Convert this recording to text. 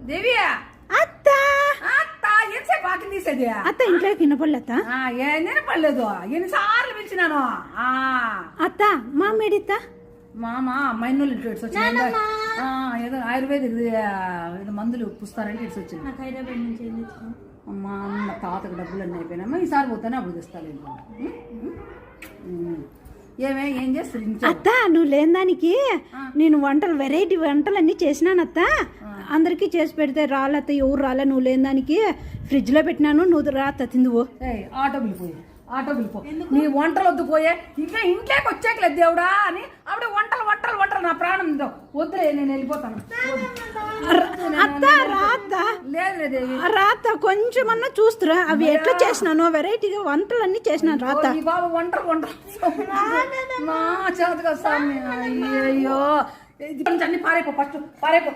దేవి అత్త అత్త ఎంతసేపు వాకింగ్ తీసేది అత్త ఇంట్లో వినపడలే అత్త. నేను పడలేదు ఎన్నిసార్లు పిలిచినాను. అత్త మా మేడిత్త మామ మైనోళ్ళు ఇంట్లో ఇట్స్ వచ్చింది. ఏదో ఆయుర్వేదిక్ ఏదో మందులు పుస్తారంటే ఇట్స్ వచ్చింది. అమ్మా మా తాతకు డబ్బులు అన్నీ అయిపోయినామా. ఈసారి పోతానే అప్పుడు తెస్తాను. ఏం చేస్తుంది అత్త? నువ్వు లేని దానికి నేను వంటలు వెరైటీ వంటలు అన్ని చేసినాను అత్త. అందరికీ చేసి పెడితే రాలత్త, ఎవరు రాలే. నువ్వు లేని దానికి ఫ్రిడ్జ్ లో పెట్టినాను, నువ్వు రా అత్త తిందువు. ఆటో వెళ్ళిపోయి ఆటో వెళ్ళిపో. నీ వంటలు వద్దు పోయే. ఇంకా ఇంట్లోకి వచ్చేకలేదు దేవుడా అని ఆవిడ వంటలు వంటలు వంటలు. నా ప్రాణం వద్దులే, నేను వెళ్ళిపోతాను. అత్త రాత్త లేదు రాత్త కొంచెమన్నా చూస్తురా అవి ఎట్లా చేసినాను. వెరైటీగా వంటలు అన్ని చేసినాను రాత్త. ఈ బాబు వంటలు మా చేతగా స్వామి. అయ్యో అన్ని పారైపో, ఫస్ట్ పారైపో.